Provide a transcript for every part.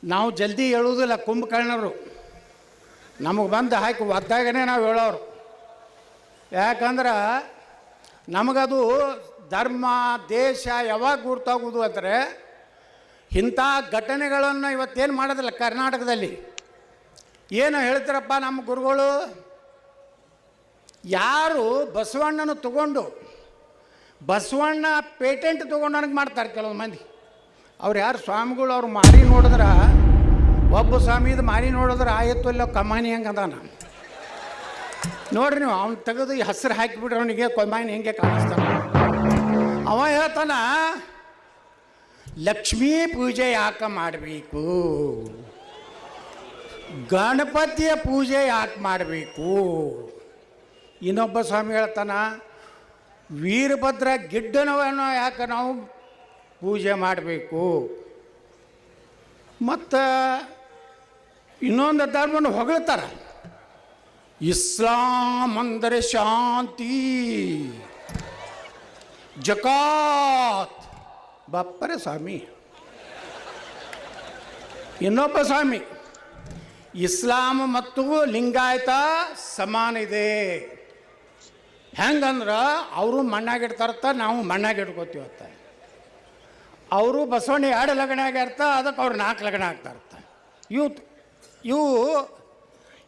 ನಾವು ಜಲ್ದಿ ಹೇಳುವುದಿಲ್ಲ. ಕುಂಭಕರ್ಣರು ನಮಗೆ ಬಂದು ಹಾಕಿ ಒದ್ದಾಗನೇ ನಾವು ಹೇಳೋರು. ಯಾಕಂದ್ರೆ ನಮಗದು ಧರ್ಮ ದೇಶ ಯಾವಾಗ ಗುರ್ತಾಗೋದು ಅಂದರೆ ಇಂಥ ಘಟನೆಗಳನ್ನು ಇವತ್ತೇನು ಮಾಡೋದಿಲ್ಲ. ಕರ್ನಾಟಕದಲ್ಲಿ ಏನು ಹೇಳ್ತಾರಪ್ಪ ನಮ್ಮ ಗುರುಗಳು, ಯಾರು ಬಸವಣ್ಣನ ತಗೊಂಡು ಬಸವಣ್ಣ ಪೇಟೆಂಟ್ ತೊಗೊಂಡು ನನಗೆ ಮಾಡ್ತಾರೆ ಕೆಲವು ಮಂದಿ. ಅವ್ರು ಯಾರು ಸ್ವಾಮಿಗಳು, ಅವ್ರು ಮಾರಿ ನೋಡಿದ್ರೆ ಒಬ್ಬ ಸ್ವಾಮಿದು ಮಾರಿ ನೋಡಿದ್ರೆ ಆಯತ್ತು ಇಲ್ಲ ಕಮಾನಿ ಹೆಂಗೆ ಅದಾನ ನೋಡ್ರಿ ನೀವು. ಅವ್ನು ತೆಗೆದು ಹೆಸರು ಹಾಕಿಬಿಟ್ರೆ ಅವನಿಗೆ ಕಮಾನಿ ಹೆಂಗೆ ಕಾಣಿಸ್ತಾನ. ಅವ ಹೇಳ್ತಾನ ಲಕ್ಷ್ಮೀ ಪೂಜೆ ಯಾಕೆ ಮಾಡಬೇಕು, ಗಣಪತಿಯ ಪೂಜೆ ಯಾಕೆ ಮಾಡಬೇಕು. ಇನ್ನೊಬ್ಬ ಸ್ವಾಮಿ ಹೇಳ್ತಾನ ವೀರಭದ್ರ ಗಿಡ್ಡನವನ್ನು ಯಾಕೆ ನಾವು ಪೂಜೆ ಮಾಡಬೇಕು. ಮತ್ತು ಇನ್ನೊಂದು ಧರ್ಮವನ್ನು ಹೊಗಳ್ತಾರೆ, ಇಸ್ಲಾಂ ಅಂದರೆ ಶಾಂತಿ, ಜಕಾತ್. ಬಪ್ಪರೆ ಸ್ವಾಮಿ. ಇನ್ನೊಬ್ಬ ಸ್ವಾಮಿ ಇಸ್ಲಾಂ ಮತ್ತು ಲಿಂಗಾಯತ ಸಮಾನ ಇದೆ. ಹೆಂಗಂದ್ರೆ ಅವರು ಮಣ್ಣಾಗಿಡ್ತಾರತ್ತ, ನಾವು ಮಣ್ಣಾಗಿಡ್ಕೋತೀವತ್ತ. ಅವರು ಬಸವಣ್ಣ 2 ಲಗ್ನ ಆಗಿರ್ತ, ಅದಕ್ಕೆ ಅವ್ರು 4 ಲಗ್ನ ಆಗ್ತಾರತ್ತ. ಇವು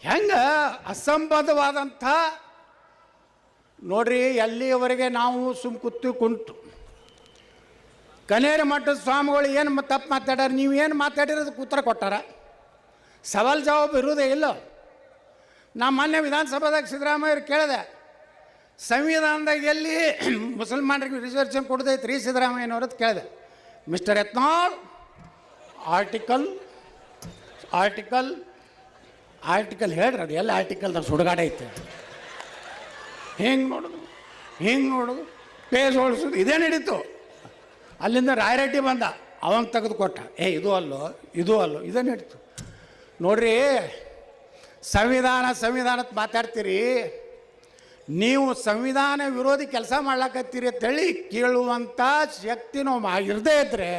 ಹೆಂಗೆ ಅಸಂಬದ್ಧವಾದಂಥ ನೋಡ್ರಿ. ಎಲ್ಲಿಯವರೆಗೆ ನಾವು ಕುಂತು ಕನೇರಿ ಮಠದ ಸ್ವಾಮಿಗಳು ಏನು ತಪ್ಪು ಮಾತಾಡ್ಯಾರ, ನೀವು ಏನು ಮಾತಾಡಿರೋದಕ್ಕೆ ಉತ್ತರ ಕೊಟ್ಟಾರ. ಸವಾಲು ಜವಾಬು ಇರುವುದೇ ಇಲ್ಲ. ನಾ ಮೊನ್ನೆ ವಿಧಾನಸಭಾದಾಗ ಸಿದ್ದರಾಮಯ್ಯರು ಕೇಳಿದೆ, ಸಂವಿಧಾನದಾಗ ಎಲ್ಲಿ ಮುಸಲ್ಮಾನರಿಗೆ ರಿಸರ್ವೇಷನ್ ಕೊಡದೈತ್ರಿ ಸಿದ್ದರಾಮಯ್ಯನವ್ರದ್ದು ಕೇಳಿದೆ. ಮಿಸ್ಟರ್ ಯತ್ನಾಳ್, ಆರ್ಟಿಕಲ್ ಹೇಳ್ರಿ, ಅದು ಎಲ್ಲ ಆರ್ಟಿಕಲ್ದಾಗ ಸುಡುಗಾಡೆ ಐತೆ. ಹಿಂಗೆ ನೋಡೋದು ಪೇಜ್ ಓಡಿಸೋದು ಇದೇ ನಡೀತು. ಅಲ್ಲಿಂದ ರಾಯರೆಡ್ಡಿ ಬಂದ, ಅವನ್ ತೆಗೆದು ಕೊಟ್ಟ, ಇದು ಅಲ್ಲೋ ಇದೇ ನಡೀತು. ನೋಡ್ರಿ, ಸಂವಿಧಾನ ಮಾತಾಡ್ತೀರಿ ನೀವು. ಸಂವಿಧಾನ ವಿರೋಧಿ ಕೆಲಸ ಮಾಡ್ಲಾಕತ್ತೀರಿ ಅಂತೇಳಿ ಕೇಳುವಂಥ ಶಕ್ತಿ ನಾವು ಇರದೇ ಇದ್ದರೆ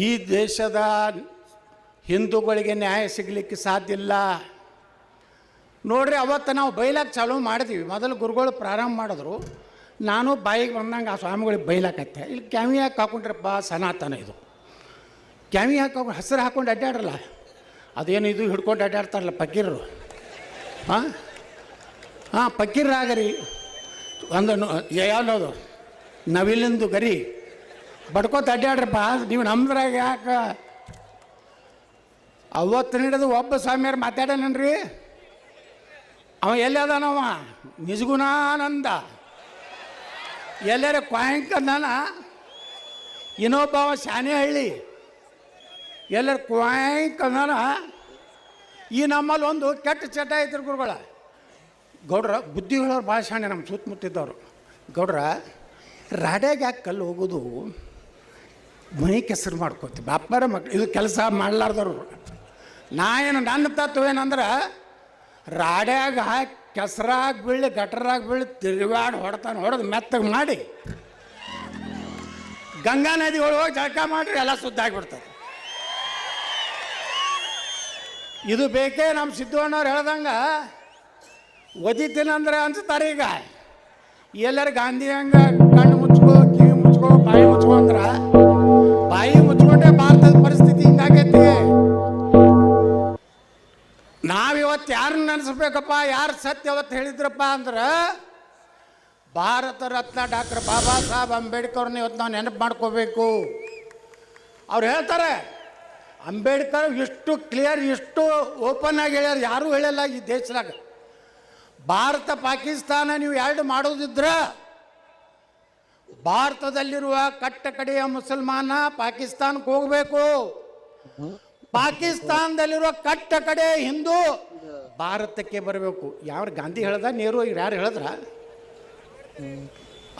ಈ ದೇಶದ ಹಿಂದೂಗಳಿಗೆ ನ್ಯಾಯ ಸಿಗಲಿಕ್ಕೆ ಸಾಧ್ಯ ಇಲ್ಲ. ನೋಡ್ರಿ, ಅವತ್ತು ನಾವು ಬೈಲಾಕ ಚಾಲೂ ಮಾಡಿದ್ವಿ. ಮೊದಲು ಗುರುಗಳು ಪ್ರಾರಂಭ ಮಾಡಿದ್ರು, ನಾನು ಬಾಯಿಗೆ ಬಂದಂಗೆ ಆ ಸ್ವಾಮಿಗಳಿಗೆ ಬೈಲಾಕತ್ತೆ. ಇಲ್ಲಿ ಕ್ಯಾವಿ ಹಾಕಿ ಹಾಕೊಂಡ್ರಪ್ಪ, ಸನಾತನ ಇದು. ಕ್ಯಾವಿ ಹಾಕೊಂಡು ಹೆಸರು ಹಾಕೊಂಡು ಅಡ್ಡಾಡ್ರಲ್ಲ, ಅದೇನು ಇದು ಹಿಡ್ಕೊಂಡು ಅಡ್ಡಾಡ್ತಾರಲ್ಲ ಪಕ್ಕೀರರು. ಹಾಂ ಪಕ್ಕೀರ್ರಾಗರಿ ಒಂದು ಯಾವ್ದು ನವಿಲಿಂದು ಗರಿ ಬಡ್ಕೋತ ಅಡ್ಡಾಡ್ರಪ್ಪ. ನೀವು ನಮ್ದ್ರಾಗ ಯಾಕೆ ಅವತ್ತು ನೀಡೋದು ಒಬ್ಬ ಸ್ವಾಮಿಯರು ಮಾತಾಡೋಣನ್ರಿ. ಅವ ಎಲ್ಲಿ ಅದಾನವ ನಿಜಗುಣಾನಂದ, ಎಲ್ಲರ ಕ್ವಾಯಿಂಕಂದಾನ. ಇನ್ನೊಬ್ಬ ಅವ ಶಾನೆಹಳ್ಳಿ, ಎಲ್ಲರ ಕ್ವಾಯಿಂಕಂದಾನ. ಈ ನಮ್ಮಲ್ಲಿ ಒಂದು ಕೆಟ್ಟ ಚಟ ಐತ್ರಿ ಗುರುಗಳ. ಗೌಡ್ರ ಬುದ್ಧಿ ಹೇಳೋರು ಭಾಳ ಶಾಣೆ, ನಮ್ಮ ಸುತ್ತಮುತ್ತಿದ್ದವರು. ಗೌಡ್ರ ರಾಡ್ಯಾಗ ಯಾಕೆ ಕಲ್ಲು ಹೋಗೋದು, ಮನೆ ಕೆಸರು ಮಾಡ್ಕೋತೀವಿ ಬಾಪ್ಪಾರ ಮಕ್ಳು. ಇದು ಕೆಲಸ ಮಾಡಲಾರ್ದವ್ರು. ನನ್ನ ತತ್ವ ಏನಂದ್ರೆ, ರಾಡ್ಯಾಗ ಹಾಕಿ ಕೆಸರಾಗಿ ಬೀಳಿ ಗಟ್ರಾಗಿ ಬೀಳಿ ತಿರುಗಾಡಿ ಹೊಡೆದು ಮೆತ್ತಗೆ ಮಾಡಿ ಗಂಗಾ ನದಿ ಒಳಗೆ ಜಳಕ ಮಾಡಿರಿ, ಎಲ್ಲ ಸುದ್ದಾಗಿಬಿಡ್ತಾರೆ. ಇದು ಬೇಕೇ. ನಮ್ಮ ಸಿದ್ದಣ್ಣವ್ರು ಹೇಳ್ದಂಗೆ ಒದಿತೀನಂದ್ರೆ ಅನ್ಸ್ತಾರೆ. ಈಗ ಎಲ್ಲರೂ ಗಾಂಧಿ ಹಂಗೆ ಕಣ್ಣು ಮುಚ್ಕೋ, ಕಿವಿ ಮುಚ್ಕೋ, ಬಾಯಿ ಮುಚ್ಕೋ ಅಂದ್ರೆ ಬಾಯಿ ಮುಚ್ಕೊಂಡ್ರೆ ಭಾರತದ ಪರಿಸ್ಥಿತಿ ಹಿಂಗಾಗೈತಿ. ನಾವಿವತ್ತು ಯಾರನ್ನ ನೆನೆಸ್ಬೇಕಪ್ಪ, ಯಾರು ಸತ್ಯವತ್ತು ಹೇಳಿದ್ರಪ್ಪ ಅಂದ್ರೆ ಭಾರತ ರತ್ನ ಡಾಕ್ಟರ್ ಬಾಬಾ ಸಾಹೇಬ್ ಅಂಬೇಡ್ಕರ್ನ ಇವತ್ತು ನಾವು ನೆನಪು ಮಾಡ್ಕೋಬೇಕು. ಅವ್ರು ಹೇಳ್ತಾರೆ, ಅಂಬೇಡ್ಕರ್ ಎಷ್ಟು ಕ್ಲಿಯರ್, ಎಷ್ಟು ಓಪನ್ ಆಗಿ ಹೇಳ್ಯಾರ, ಯಾರೂ ಹೇಳಲ್ಲ ಈ ದೇಶದಾಗ. ಭಾರತ ಪಾಕಿಸ್ತಾನ ನೀವು 2 ಮಾಡೋದಿದ್ರೆ ಭಾರತದಲ್ಲಿರುವ ಕಟ್ಟ ಕಡೆಯ ಮುಸಲ್ಮಾನ ಪಾಕಿಸ್ತಾನಕ್ಕೆ ಹೋಗಬೇಕು, ಪಾಕಿಸ್ತಾನದಲ್ಲಿರುವ ಕಟ್ಟ ಕಡೆ ಹಿಂದೂ ಭಾರತಕ್ಕೆ ಬರಬೇಕು. ಯಾವ ಗಾಂಧಿ ಹೇಳ್ದ, ನೆಹರು ಯಾರು ಹೇಳಿದ್ರ?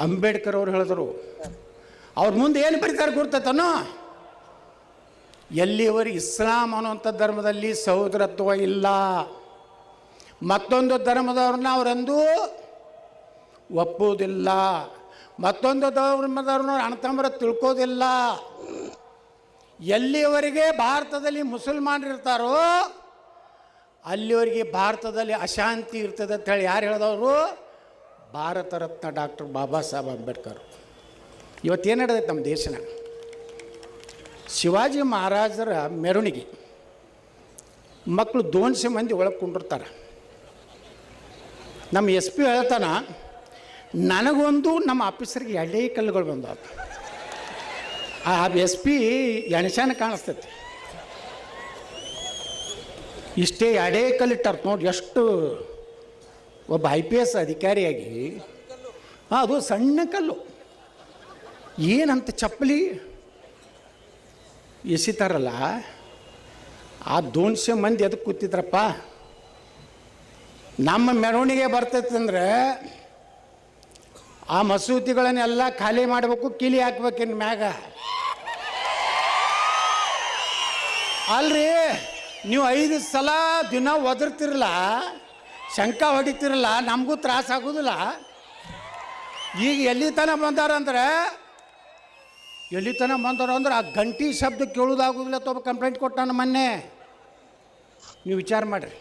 ಅಂಬೇಡ್ಕರ್ ಅವ್ರು ಹೇಳಿದ್ರು. ಅವ್ರ ಮುಂದೆ ಏನು ಬರೀತಾರೆ ಗುರ್ತತನೋ, ಎಲ್ಲಿವರೆಗೆ ಇಸ್ಲಾಂ ಅನ್ನುವಂಥ ಧರ್ಮದಲ್ಲಿ ಸಹೋದರತ್ವ ಇಲ್ಲ, ಮತ್ತೊಂದು ಧರ್ಮದವ್ರನ್ನ ಅವರೆಂದೂ ಒಪ್ಪುವುದಿಲ್ಲ, ಮತ್ತೊಂದು ಧರ್ಮದವ್ರನ್ನ ಅಣ್ಣತಮ್ಮರ ತಿಳ್ಕೋದಿಲ್ಲ. ಎಲ್ಲಿಯವರೆಗೆ ಭಾರತದಲ್ಲಿ ಮುಸಲ್ಮಾನರಿರ್ತಾರೋ ಅಲ್ಲಿವರೆಗೆ ಭಾರತದಲ್ಲಿ ಅಶಾಂತಿ ಇರ್ತದೆ ಅಂತೇಳಿ ಯಾರು ಹೇಳಿದವರು? ಭಾರತ ರತ್ನ ಡಾಕ್ಟರ್ ಬಾಬಾ ಸಾಹೇಬ್ ಅಂಬೇಡ್ಕರ್. ಇವತ್ತೇನು ನಡೆದೈತೆ ನಮ್ಮ ದೇಶನಾಗ? ಶಿವಾಜಿ ಮಹಾರಾಜರ ಮೆರವಣಿಗೆ, ಮಕ್ಕಳು 200 ಮಂದಿ ಒಳಗೆ ಕುಂಡಿರ್ತಾರೆ. ನಮ್ಮ SP ಹೇಳ್ತಾನ, ನನಗೊಂದು ನಮ್ಮ ಆಫೀಸರ್ಗೆ 2 ಕಲ್ಲುಗಳು ಬಂದವು. ಆ SP ಎಣಶಾನ ಕಾಣಿಸ್ತೈತಿ. ಇಷ್ಟೇ 2 ಕಲ್ಲಿಟ್ಟಾರ ನೋಡಿ. ಎಷ್ಟು ಒಬ್ಬ IPS ಅಧಿಕಾರಿಯಾಗಿ ಅದು ಸಣ್ಣ ಕಲ್ಲು ಏನಂತ ಚಪ್ಪಲಿ ಎಸಿತಾರಲ್ಲ. ಆ 200 ಮಂದಿ ಅದಕ್ಕೆ ಕೂತಿದ್ರಪ್ಪ. ನಮ್ಮ ಮೆರವಣಿಗೆ ಬರ್ತೈತೆ ಅಂದರೆ ಆ ಮಸೂತಿಗಳನ್ನೆಲ್ಲ ಖಾಲಿ ಮಾಡಬೇಕು, ಕೀಲಿ ಹಾಕ್ಬೇಕಿನ್ ಮ್ಯಾಗ. ಅಲ್ರಿ, ನೀವು 5 ಸಲ ದಿನ ಒದರ್ತಿರಲ್ಲ, ಶಂಕ ಹೊಡಿತಿರಲ್ಲ, ನಮಗೂ ತ್ರಾಸ ಆಗೋದಿಲ್ಲ. ಈಗ ಎಲ್ಲಿ ತನಕ ಬಂದಾರಂದ್ರೆ ಆ ಗಂಟಿ ಶಬ್ದ ಕೇಳೋದಾಗೋದಿಲ್ಲ. ತೊಬ್ಬ ಕಂಪ್ಲೇಂಟ್ ಕೊಟ್ಟಾನ ಮೊನ್ನೆ. ನೀವು ವಿಚಾರ ಮಾಡಿರಿ.